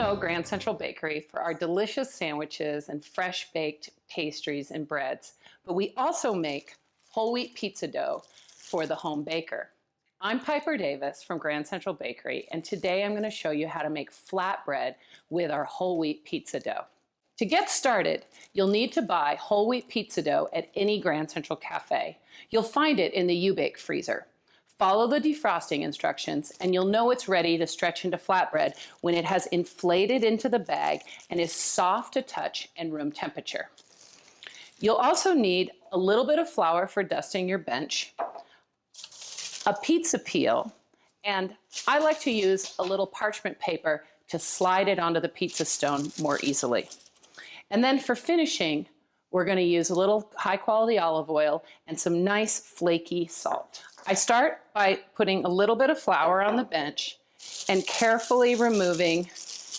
know Grand Central Bakery for our delicious sandwiches and fresh baked pastries and breads, but we also make whole wheat pizza dough for the home baker. I'm Piper Davis from Grand Central Bakery, and today I'm going to show you how to make flatbread with our whole wheat pizza dough. To get started, you'll need to buy whole wheat pizza dough at any Grand Central cafe. You'll find it in the U-Bake freezer. Follow the defrosting instructions and you'll know it's ready to stretch into flatbread when it has inflated into the bag and is soft to touch and room temperature. You'll also need a little bit of flour for dusting your bench, a pizza peel, and I like to use a little parchment paper to slide it onto the pizza stone more easily. And then for finishing, we're going to use a little high-quality olive oil and some nice flaky salt. I start by putting a little bit of flour on the bench and carefully removing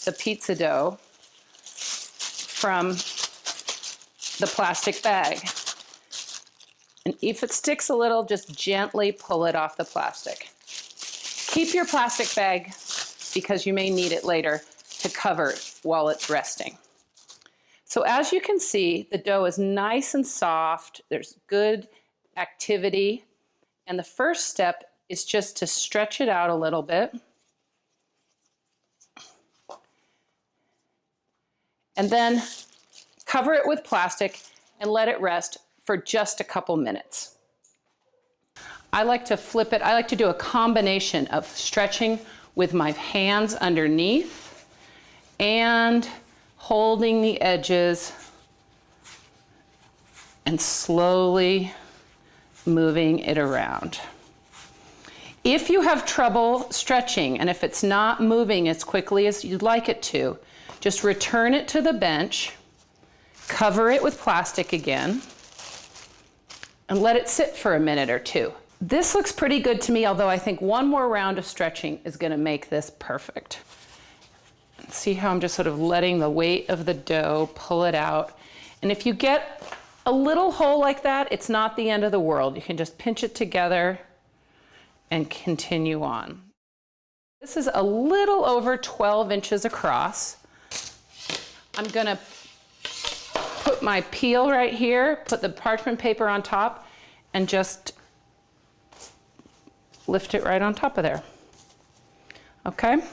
the pizza dough from the plastic bag. And if it sticks a little, just gently pull it off the plastic. Keep your plastic bag because you may need it later to cover it while it's resting. So as you can see, the dough is nice and soft. There's good activity. And the first step is just to stretch it out a little bit. And then cover it with plastic and let it rest for just a couple minutes. I like to flip it. I like to do a combination of stretching with my hands underneath and holding the edges and slowly moving it around. If you have trouble stretching and if it's not moving as quickly as you'd like it to, just return it to the bench, cover it with plastic again, and let it sit for a minute or two. This looks pretty good to me, although I think one more round of stretching is going to make this perfect. See how I'm just sort of letting the weight of the dough pull it out. And if you get a little hole like that, it's not the end of the world. You can just pinch it together and continue on. This is a little over 12 inches across. I'm gonna put my peel right here, put the parchment paper on top, and just lift it right on top of there. Okay?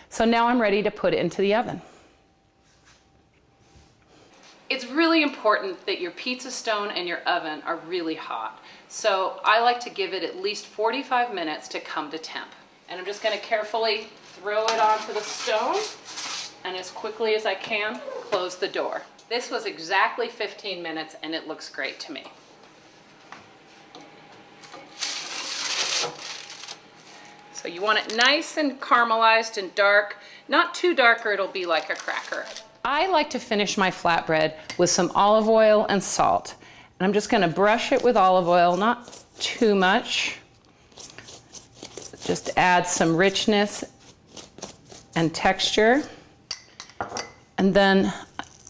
So now I'm ready to put it into the oven. It's really important that your pizza stone and your oven are really hot. So I like to give it at least 45 minutes to come to temp. And I'm just going to carefully throw it onto the stone and as quickly as I can, close the door. This was exactly 15 minutes and it looks great to me. So you want it nice and caramelized and dark, not too dark or it'll be like a cracker. I like to finish my flatbread with some olive oil and salt. And I'm just going to brush it with olive oil, not too much. Just add some richness and texture. And then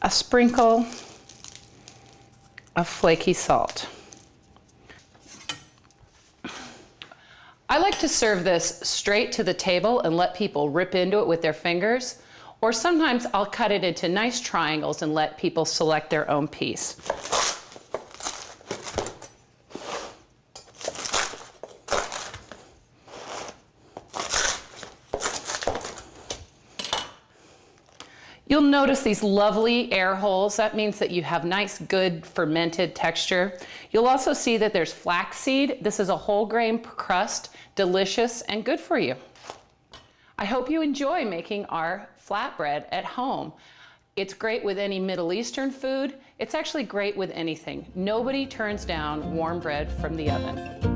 a sprinkle of flaky salt. I like to serve this straight to the table and let people rip into it with their fingers. Or sometimes I'll cut it into nice triangles and let people select their own piece. You'll notice these lovely air holes. That means that you have nice, good fermented texture. You'll also see that there's flaxseed. This is a whole grain crust, delicious and good for you. I hope you enjoy making our flatbread at home. It's great with any Middle Eastern food. It's actually great with anything. Nobody turns down warm bread from the oven.